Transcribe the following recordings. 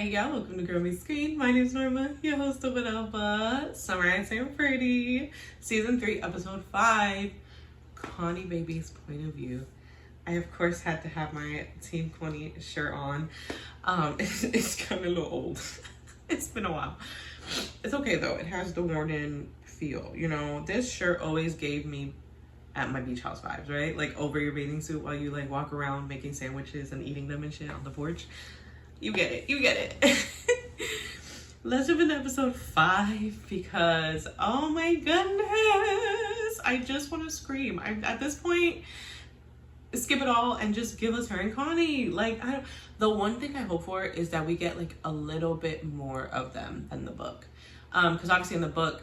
Hey y'all, welcome to Girl Me Screen. My name is Norma, your host of Whatever. Summer I Say I'm Pretty. Season 3, episode 5, Connie Baby's Point of View. I of course had to have my Team Connie shirt on. It's kind of a little old. It's been a while. It's okay though, it has the worn in feel. You know, this shirt always gave me at my beach house vibes, right? Like over your bathing suit while you like walk around making sandwiches and eating them and shit on the porch. You get it, you get it. Let's jump into episode 5 because, oh my goodness, I just want to scream. At this point, skip it all and just give us her and Connie. Like, the one thing I hope for is that we get like a little bit more of them than the book. Because obviously in the book,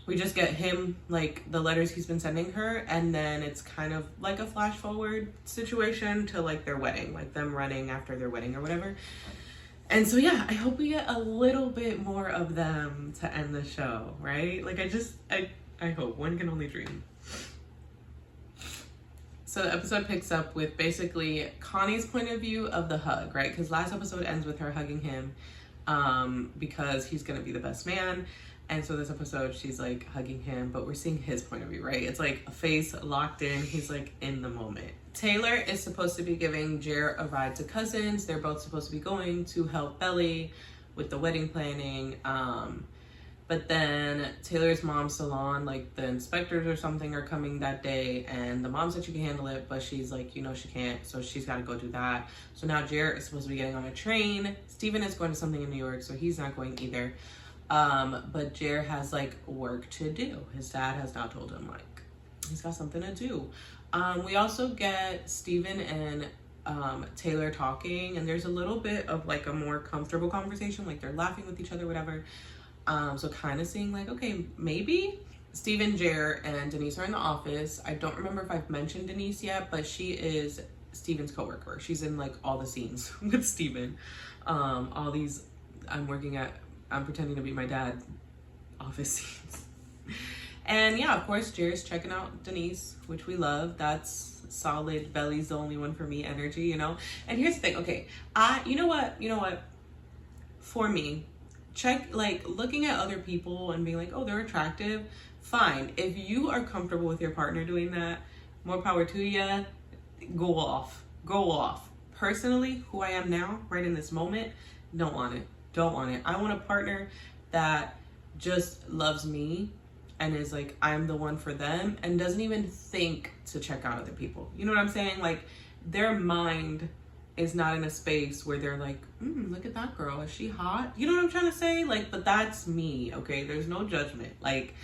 we just get him, like the letters he's been sending her, and then it's kind of like a flash forward situation to like their wedding, like them running after their wedding or whatever. And so yeah, I hope we get a little bit more of them to end the show, right? Like I hope, one can only dream. So the episode picks up with basically Connie's point of view of the hug, right? Because last episode ends with her hugging him because he's gonna be the best man. And so this episode, she's like hugging him, but we're seeing his point of view, right? It's like a face locked in. He's like in the moment. Taylor is supposed to be giving Jere a ride to Cousins. They're both supposed to be going to help Belly with the wedding planning. But then Taylor's mom's salon, like the inspectors or something are coming that day, and the mom said she can handle it, but she's like, you know, she can't, so she's got to go do that. So now Jere is supposed to be getting on a train. Steven is going to something in New York, so he's not going either. But Jere has like work to do. His dad has now told him like he's got something to do. We also get Steven and Taylor talking, and there's a little bit of like a more comfortable conversation, like they're laughing with each other, whatever. So kind of seeing like, okay, maybe Steven, Jere, and Denise are in the office. I don't remember if I've mentioned Denise yet, but she is Steven's coworker. She's in like all the scenes with Steven. All these I'm pretending to be my dad office scenes. And yeah, of course, Jere's checking out Denise, which we love. That's solid. Belly's the only one for me energy, you know? And here's the thing, okay, you know what? For me, like looking at other people and being like, oh, they're attractive, fine. If you are comfortable with your partner doing that, more power to you, go off. Personally, who I am now, right in this moment, don't want it. I want a partner that just loves me and is like, I'm the one for them, and doesn't even think to check out other people. You know what I'm saying? Like, their mind is not in a space where they're like, look at that girl, is she hot? You know what I'm trying to say? Like, but that's me, okay? There's no judgment. Like,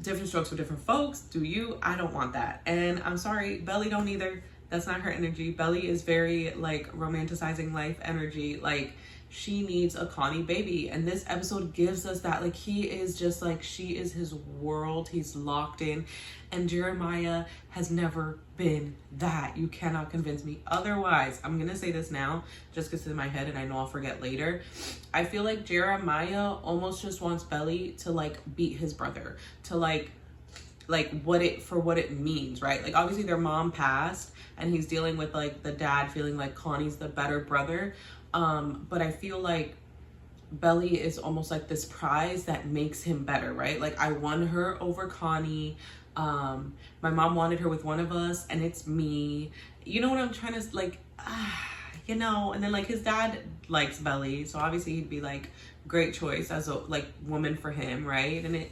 different strokes for different folks. Do you? I don't want that. And I'm sorry, Belly don't either. That's not her energy. Belly is very like romanticizing life energy. Like, she needs a Connie baby, and this episode gives us that. Like, he is just like, she is his world. He's locked in, and Jeremiah has never been that. You cannot convince me otherwise. I'm gonna say this now just because it's in my head and I know I'll forget later. I feel like Jeremiah almost just wants Belly to like beat his brother, to like what it means, right? Like, obviously their mom passed and he's dealing with like the dad feeling like Connie's the better brother. But I feel like Belly is almost like this prize that makes him better, right? Like, I won her over Connie. My mom wanted her with one of us, and it's me. You know what I'm trying to, like, you know? And then like his dad likes Belly, so obviously he'd be like, great choice as a like woman for him, right? And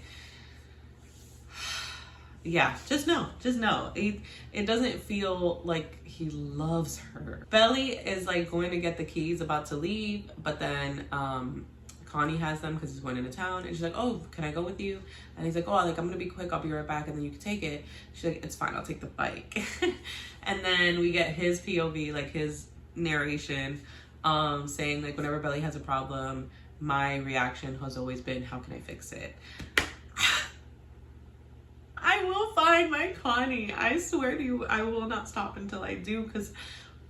yeah, just know. It doesn't feel like he loves her. Belly is like going to get the keys, about to leave, but then Connie has them because he's going into town, and she's like, oh, can I go with you? And he's like, oh, like, I'm gonna be quick, I'll be right back, and then you can take it. She's like, it's fine, I'll take the bike. And then we get his POV, like his narration, saying like, whenever Belly has a problem, my reaction has always been, how can I fix it? I will find my Connie. I swear to you, I will not stop until I do, because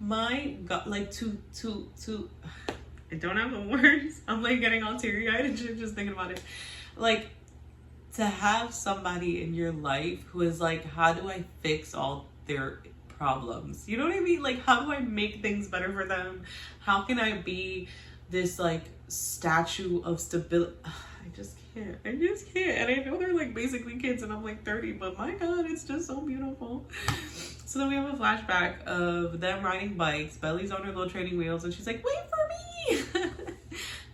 my God, like I don't have the words. I'm like getting all teary-eyed and shit just thinking about it. Like, to have somebody in your life who is like, how do I fix all their problems? You know what I mean? Like, how do I make things better for them? How can I be this like statue of stability. I just can't. And I know they're like basically kids and I'm like 30, but my God, it's just so beautiful. So then we have a flashback of them riding bikes. Belly's on her little training wheels and she's like, wait for me.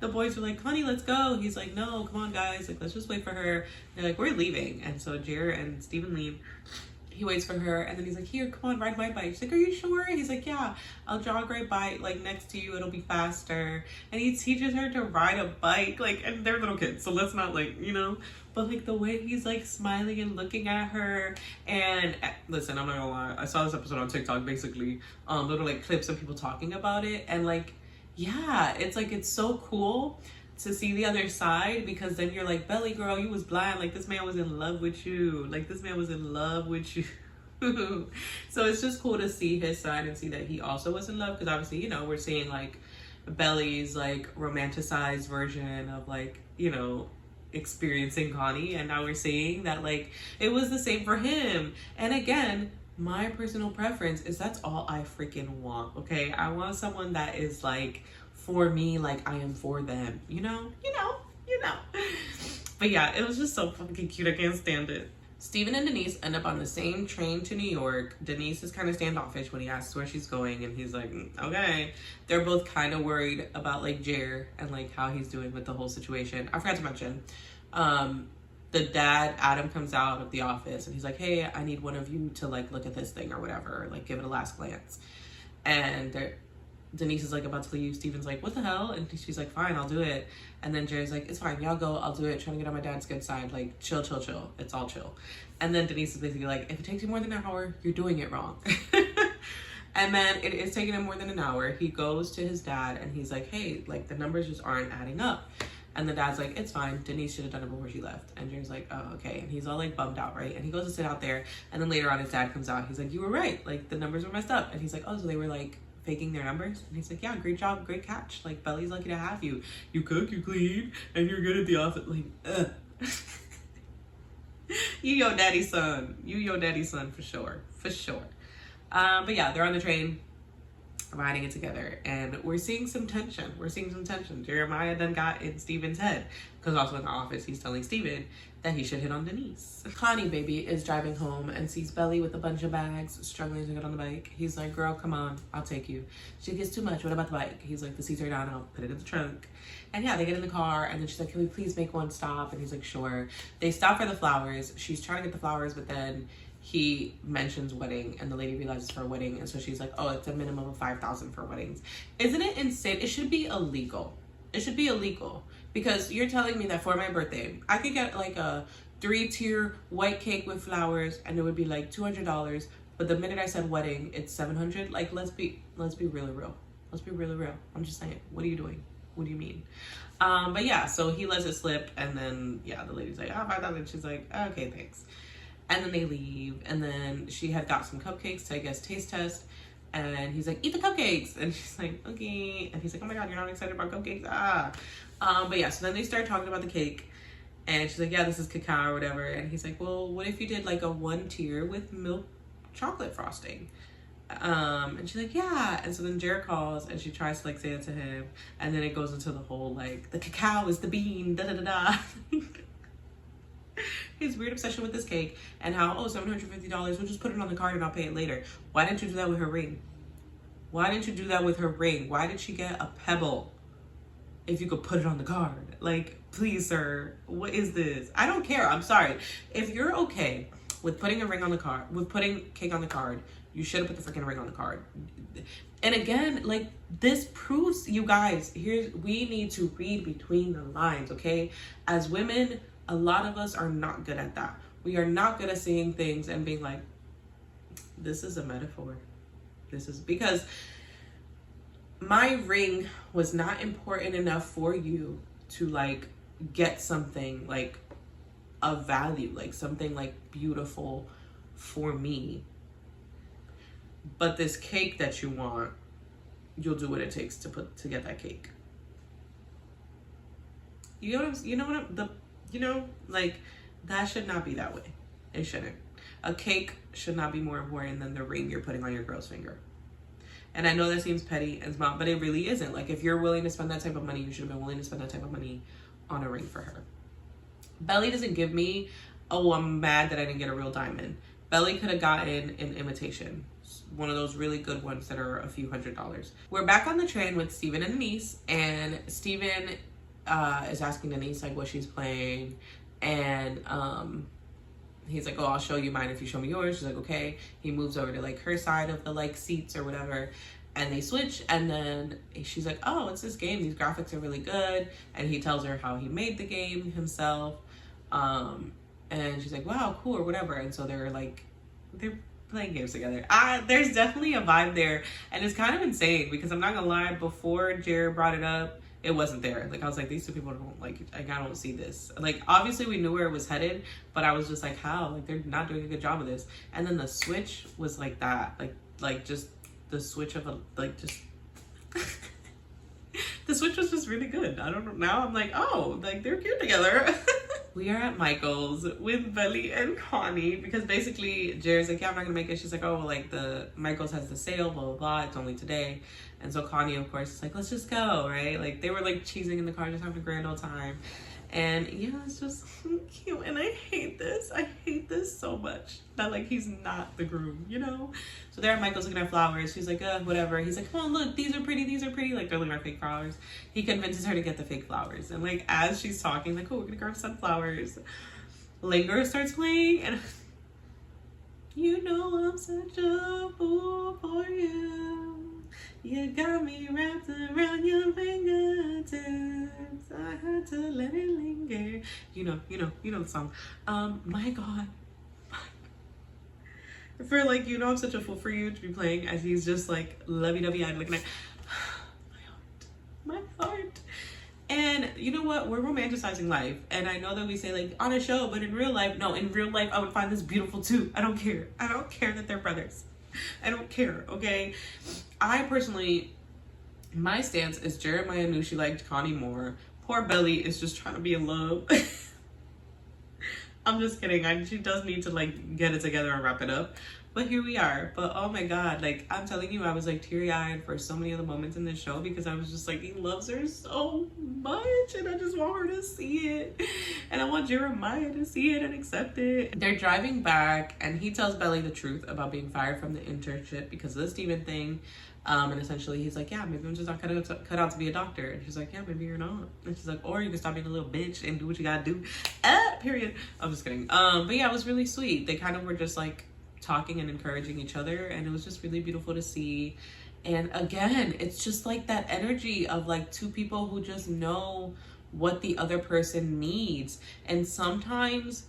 The boys are like, Connie, let's go. He's like, no, come on guys. Like, let's just wait for her. They're like, we're leaving. And so Jere and Steven leave. He waits for her and then he's like, here, come on, ride my bike. She's like, are you sure? He's like, yeah, I'll jog right by, like next to you, it'll be faster. And he teaches her to ride a bike, like, and they're little kids, so let's not like, you know, but like the way he's like smiling and looking at her. And listen, I'm not gonna lie, I saw this episode on TikTok, basically, little like clips of people talking about it. And like, yeah, it's like, it's so cool to see the other side, because then you're like, Belly girl, you was blind. Like, this man was in love with you. Like, this man was in love with you. So it's just cool to see his side and see that he also was in love, because obviously, you know, we're seeing like Belly's like romanticized version of like, you know, experiencing Connie, and now we're seeing that like it was the same for him. And again, my personal preference is that's all I freaking want. Okay, I want someone that is like for me, like I am for them, you know. But yeah, it was just so fucking cute. I can't stand it. Steven and Denise end up on the same train to New York. Denise is kind of standoffish when he asks where she's going, and he's like, okay. They're both kind of worried about like Jere and like how he's doing with the whole situation. I forgot to mention, the dad, Adam, comes out of the office and he's like, hey, I need one of you to like look at this thing or whatever, like give it a last glance. And Denise is like about to leave. Steven's like, what the hell? And she's like, fine, I'll do it. And then Jere's like, it's fine, y'all go, I'll do it. Trying to get on my dad's good side. Like, chill. It's all chill. And then Denise is basically like, if it takes you more than an hour, you're doing it wrong. And then it is taking him more than an hour. He goes to his dad and he's like, hey, like the numbers just aren't adding up. And the dad's like, it's fine. Denise should have done it before she left. And Jere's like, oh, okay. And he's all like bummed out, right? And he goes to sit out there. And then later on, his dad comes out. He's like, you were right. Like the numbers were messed up. And he's like, oh, so they were like faking their numbers? And he's like, yeah, great job, great catch. Like Belly's lucky to have you. You cook, you clean, and you're good at the office. Like, you your daddy's son. You your daddy's son for sure. But yeah, they're on the train, riding it together, and we're seeing some tension. Jeremiah then got in Steven's head, because also in the office he's telling Steven that he should hit on Denise. Connie baby is driving home and sees Belly with a bunch of bags struggling to get on the bike. He's like, girl, come on, I'll take you. She gets too much, what about the bike? He's like, the seats are down, I'll put it in the trunk. And yeah, they get in the car, and then she's like, can we please make one stop? And he's like, sure. They stop for the flowers. She's trying to get the flowers, but then he mentions wedding, and the lady realizes for a wedding, and so she's like, oh, it's a minimum of $5,000 for weddings. Isn't it insane? It should be illegal. Because you're telling me that for my birthday, I could get like a 3-tier white cake with flowers, and it would be like $200. But the minute I said wedding, it's $700. Like, let's be really real. I'm just saying, what are you doing? What do you mean? But yeah, so he lets it slip, and then yeah, the lady's like, oh, $5,000. She's like, okay, thanks. And then they leave, and then she had got some cupcakes to, I guess, taste test. And he's like, eat the cupcakes. And she's like, okay. And he's like, oh my God, you're not excited about cupcakes? But yeah, so then they start talking about the cake. And she's like, yeah, this is cacao or whatever. And he's like, well, what if you did like a 1-tier with milk chocolate frosting? And she's like, yeah. And so then Jere calls and she tries to like say it to him. And then it goes into the whole like, the cacao is the bean, da-da-da-da. His weird obsession with this cake, and how, oh, $750, we'll just put it on the card and I'll pay it later. Why didn't you do that with her ring? Why did she get a pebble if you could put it on the card? Like, please, sir, what is this? I don't care. I'm sorry. If you're okay with putting a ring on the card, with putting cake on the card, you should have put the freaking ring on the card. And again, like, this proves, you guys, we need to read between the lines, okay? As women, a lot of us are not good at that. We are not good at seeing things and being like, this is a metaphor. This is because my ring was not important enough for you to like get something like of value, like something like beautiful for me. But this cake that you want, you'll do what it takes to get that cake. Like, that should not be that way. It shouldn't. A cake should not be more important than the ring you're putting on your girl's finger. And I know that seems petty and small, but it really isn't. Like, if you're willing to spend that type of money, you should have been willing to spend that type of money on a ring for her. Belly doesn't give me, oh, I'm mad that I didn't get a real diamond. Belly could have gotten an imitation, one of those really good ones that are a few $100s. We're back on the train with Steven and Denise, and Steven is asking Denise like what she's playing, and he's like, oh, I'll show you mine if you show me yours. She's like, okay. He moves over to like her side of the like seats or whatever, and they switch, and then she's like, oh, it's this game, these graphics are really good, and he tells her how he made the game himself, and she's like, wow, cool, or whatever. And so they're playing games together. There's definitely a vibe there, and it's kind of insane because I'm not gonna lie, before Jere brought it up, it wasn't there. Like, I was like, these two people don't like I don't see this. Like, obviously we knew where it was headed, but I was just like, how? Like, they're not doing a good job of this. And then the switch was like that, like just the switch of a like just the switch was just really good. I don't know, now I'm like, oh, like they're cute together. We are at Michael's with Belly and Connie because basically Jere's like, yeah, I'm not gonna make it. She's like, oh, well, like the Michael's has the sale, blah, blah, blah. It's only today. And so Connie, of course, is like, let's just go, right? Like, they were like cheesing in the car, just having a grand old time. And yeah, it's just cute. And I hate this. I hate this so much. That like he's not the groom, you know? So there Michael's looking at flowers. She's like, whatever. He's like, come on, look, these are pretty, these are pretty. Like, they're looking at fake flowers. He convinces her to get the fake flowers. And like, as she's talking, like, oh, we're gonna grab sunflowers. Linger starts playing, and you know I'm such a fool for you. You got me wrapped around your fingertips. I had to let it linger. You know the song. My God. For like, you know I'm such a fool for you to be playing as he's just like lovey-dovey-eyed looking at my heart. And you know what? We're romanticizing life. And I know that we say like on a show, but in real life, no, in real life, I would find this beautiful too. I don't care. I don't care that they're brothers. I don't care, okay? I personally, my stance is Jeremiah knew she liked Connie more. Poor Belly is just trying to be in love. I'm just kidding. She does need to like get it together and wrap it up. But here we are. But oh my God, like I'm telling you, I was like teary-eyed for so many of the moments in this show because I was just like, he loves her so much and I just want her to see it. And I want Jeremiah to see it and accept it. They're driving back and he tells Belly the truth about being fired from the internship because of the Steven thing. And essentially he's like, yeah, maybe I'm just not cut out to be a doctor. And she's like, yeah, maybe you're not. And she's like, or you can stop being a little bitch and do what you gotta do. Period. I'm just kidding. But yeah, it was really sweet. They kind of were just like talking and encouraging each other, and it was just really beautiful to see. And again, it's just like that energy of like two people who just know what the other person needs. And sometimes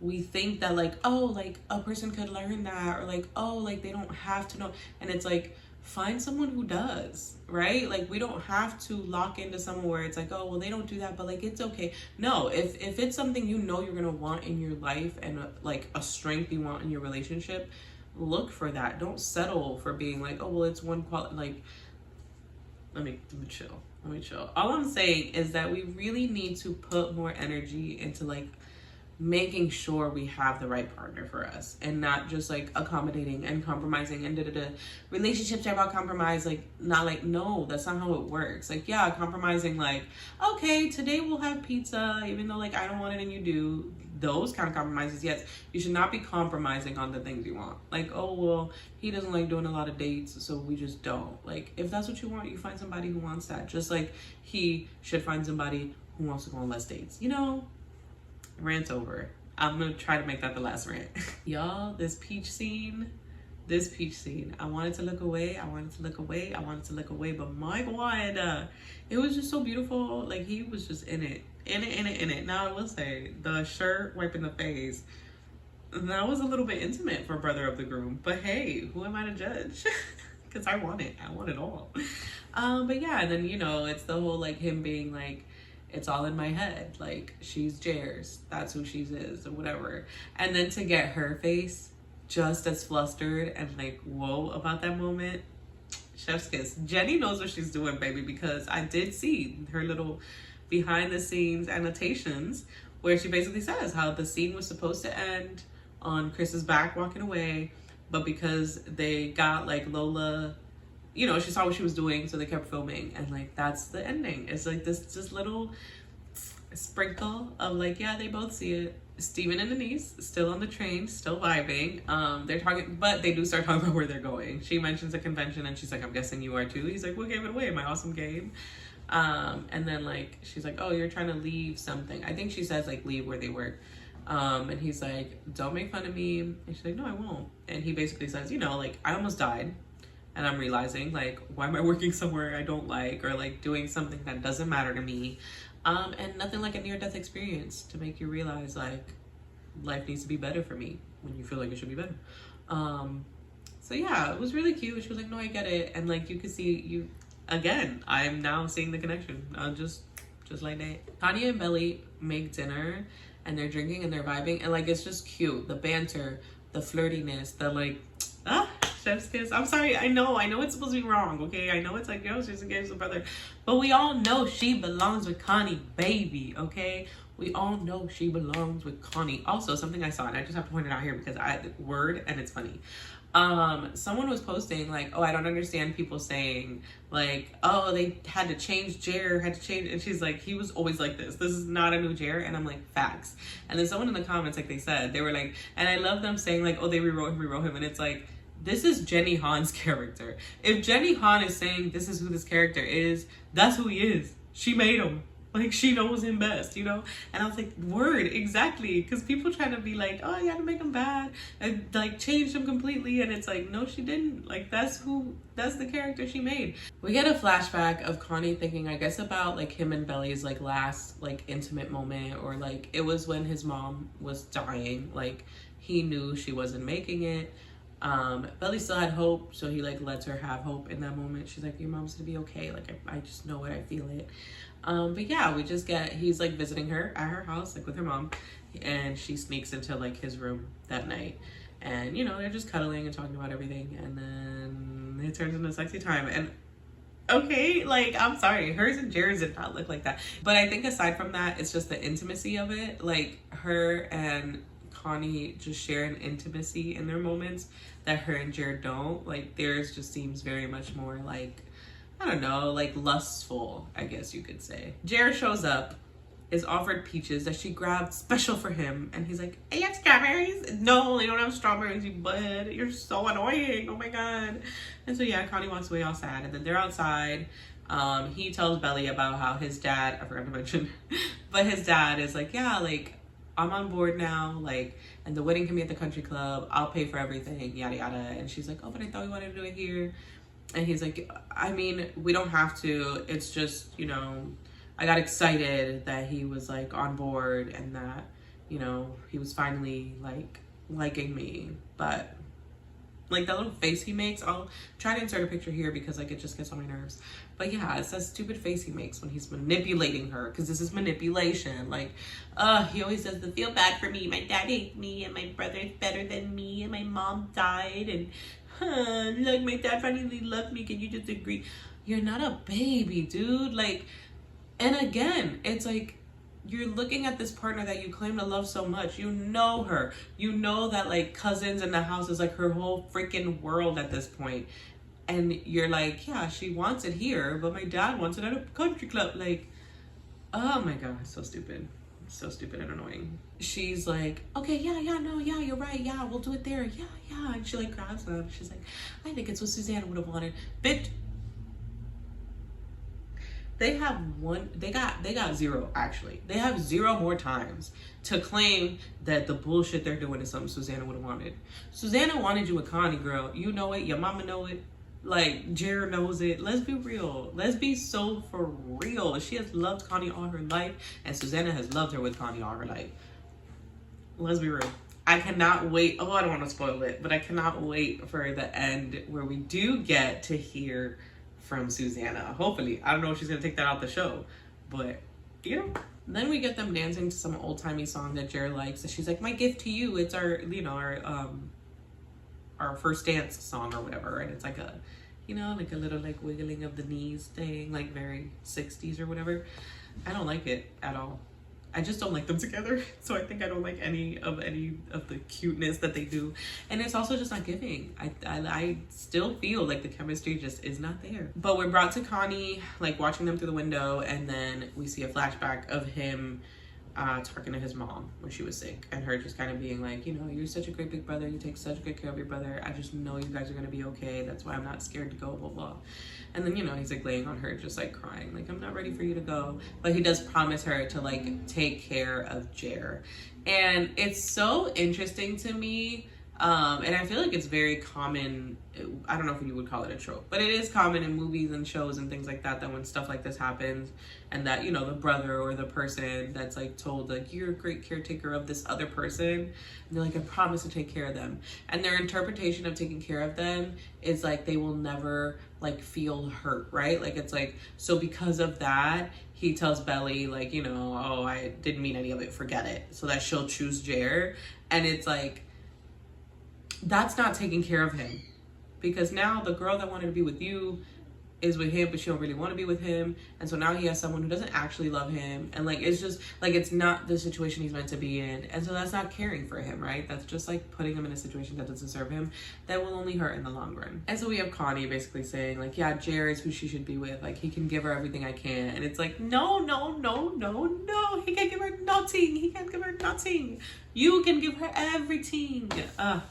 we think that like, oh, like a person could learn that, or like, oh, like they don't have to know. And it's like, find someone who does, right? Like, we don't have to lock into someone where it's like, oh, well, they don't do that, but like, it's okay. No, if it's something you know you're gonna want in your life and like a strength you want in your relationship, look for that. Don't settle for being like, oh, well, it's one quality. Like, let me chill. All I'm saying is that we really need to put more energy into like making sure we have the right partner for us and not just like accommodating and compromising and relationships are about compromise. Like, not like, no, that's not how it works. Like, yeah, compromising like, okay, today we'll have pizza even though like I don't want it and you do. Those kind of compromises, yes. You should not be compromising on the things you want. Like, oh, well, he doesn't like doing a lot of dates, so we just don't. Like, if that's what you want, you find somebody who wants that. Just like he should find somebody who wants to go on less dates, you know? Rant over. I'm gonna try to make that the last rant. Y'all, this peach scene, I wanted to look away, but my God, it was just so beautiful. Like, he was just in it. Now I will say, the shirt wiping the face, that was a little bit intimate for brother of the groom, but hey, who am I to judge? Because I want it all. But yeah, and then, you know, it's the whole like him being like, it's all in my head, like she's Jere's, that's who she is, or whatever. And then to get her face just as flustered and like whoa about that moment, chef's kiss. Jenny knows what she's doing, baby, because I did see her little behind the scenes annotations where she basically says how the scene was supposed to end on Chris's back walking away, but because they got like Lola you know, she saw what she was doing, so they kept filming, and like that's the ending. It's like this just little sprinkle of like, yeah, they both see it. Steven and Denise still on the train, still vibing. They're talking, but they do start talking about where they're going. She mentions a convention, and she's like, I'm guessing you are too. He's like, what gave it away? My awesome game. And then like she's like, oh, you're trying to leave something. I think she says like leave where they work. And he's like, don't make fun of me. And she's like, no, I won't. And he basically says, you know, like, I almost died, and I'm realizing like, why am I working somewhere I don't like, or like doing something that doesn't matter to me. And nothing like a near-death experience to make you realize like life needs to be better for me when you feel like it should be better. So yeah, it was really cute. She was like, no, I get it. And like, you could see you again, I'm now seeing the connection. Just like that. Connie and Belly make dinner, and they're drinking and they're vibing, and like it's just cute. The banter, the flirtiness, the like chef's kiss. I'm sorry, I know it's supposed to be wrong, okay? I know it's like, yo, she's engaged to brother, but we all know she belongs with Connie, baby, okay? We all know she belongs with Connie. Also, something I saw, and I just have to point it out here because word, and it's funny. Someone was posting like, oh, I don't understand people saying like, oh, they had to change Jere, and she's like, he was always like this is not a new Jere. And I'm like, facts. And then someone in the comments, like, they said, they were like, and I love them saying like, oh, they rewrote him, and it's like, this is Jenny Han's character. If Jenny Han is saying this is who this character is, that's who he is. She made him. Like, she knows him best, you know? And I was like, word, exactly. Because people trying to be like, oh, you had to make him bad. And, like, changed him completely. And it's like, no, she didn't. Like, that's the character she made. We get a flashback of Connie thinking, I guess, about, like, him and Belly's, like, last, like, intimate moment. Or, like, it was when his mom was dying. Like, he knew she wasn't making it. Belly still had hope, so he, like, lets her have hope in that moment. She's like, your mom's gonna be okay. Like, I just know it. I feel it. But yeah, we just he's like visiting her at her house, like with her mom, and she sneaks into like his room that night, and you know, they're just cuddling and talking about everything, and then it turns into a sexy time. And okay, like, I'm sorry, hers and Jared's did not look like that, but I think aside from that, it's just the intimacy of it. Like, her and Connie just share an intimacy in their moments that her and Jared don't. Like, theirs just seems very much more like, I don't know, like lustful, I guess you could say. Jere shows up, is offered peaches that she grabbed special for him, and he's like, hey, you have strawberries? No, they don't have strawberries, you bud. You're so annoying, oh my God. And so yeah, Connie walks away all sad, and then they're outside. He tells Belly about how his dad, I forgot to mention, but his dad is like, yeah, like, I'm on board now, like, and the wedding can be at the country club, I'll pay for everything, yada yada. And she's like, oh, but I thought we wanted to do it here. And he's like, I mean, we don't have to. It's just, you know, I got excited that he was like on board and that, you know, he was finally like liking me. But like that little face he makes, I'll try to insert a picture here because like it just gets on my nerves. But yeah, it's that stupid face he makes when he's manipulating her, because this is manipulation. Like, he always does the feel bad for me. My dad hates me, and my brother's better than me, and my mom died, and look, my dad finally loved me. Can you just agree? You're not a baby, dude. Like, and again, it's like, you're looking at this partner that you claim to love so much. You know her. You know that like cousins in the house is like her whole freaking world at this point. And you're like, yeah, she wants it here, but my dad wants it at a country club. Like, oh my God, so stupid. So stupid and annoying. She's like, okay, yeah, you're right. Yeah, we'll do it there. Yeah. And she like grabs them. She's like, I think it's what Susanna would have wanted. Bitch. They got zero, actually. They have zero more times to claim that the bullshit they're doing is something Susanna would have wanted. Susanna wanted you with Connie, girl. You know it. Your mama know it. Like, Jere knows it. Let's be real. Let's be so for real. She has loved Connie all her life, and Susanna has loved her with Connie all her life. Let's be real. I cannot wait. Oh, I don't want to spoil it, but I cannot wait for the end where we do get to hear from Susanna. Hopefully. I don't know if she's going to take that out the show, but, you know. Then we get them dancing to some old-timey song that Jere likes, and she's like, my gift to you. It's our, you know, our first dance song or whatever. And it's like a, you know, like a little like wiggling of the knees thing, like very 60s or whatever. I don't like it at all. I just don't like them together. So I think I don't like any of the cuteness that they do. And it's also just not giving. I still feel like the chemistry just is not there. But we're brought to Connie, like watching them through the window, and then we see a flashback of him talking to his mom when she was sick, and her just kind of being like, you know, you're such a great big brother, you take such good care of your brother, I just know you guys are gonna be okay, that's why I'm not scared to go, blah blah. And then, you know, he's like laying on her just like crying, like, I'm not ready for you to go, but he does promise her to like take care of Jere. And it's so interesting to me, and I feel like it's very common, I don't know if you would call it a trope, but it is common in movies and shows and things like that, that when stuff like this happens, and that, you know, the brother or the person that's like told, like, you're a great caretaker of this other person, and they're like, I promise to take care of them. And their interpretation of taking care of them is like, they will never like feel hurt, right? Like, it's like, so because of that, he tells Belly, like, you know, oh, I didn't mean any of it, forget it. So that she'll choose Jere. And it's like, that's not taking care of him, because now the girl that wanted to be with you is with him, but she don't really want to be with him, and so now he has someone who doesn't actually love him, and like, it's just like, it's not the situation he's meant to be in, and so that's not caring for him, right? That's just like putting him in a situation that doesn't serve him, that will only hurt in the long run. And so we have Connie basically saying like, yeah, Jere is who she should be with, like, he can give her everything I can, and it's like, no, he can't give her nothing, you can give her everything.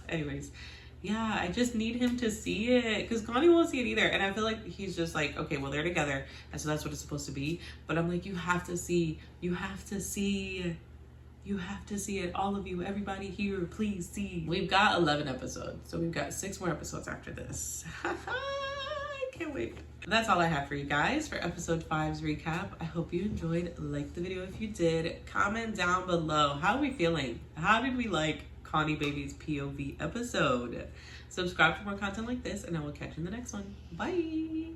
Anyways, yeah, I just need him to see it, because Connie won't see it either. And I feel like he's just like, okay, well, they're together, and so that's what it's supposed to be. But I'm like, you have to see it. All of you, everybody here, please see. We've got 11 episodes, so we've got 6 more episodes after this. I can't wait. That's all I have for you guys for episode 5's recap. I hope you enjoyed. Like the video if you did. Comment down below. How are we feeling? How did we like Connie Baby's POV episode? Subscribe for more content like this, and I will catch you in the next one. Bye.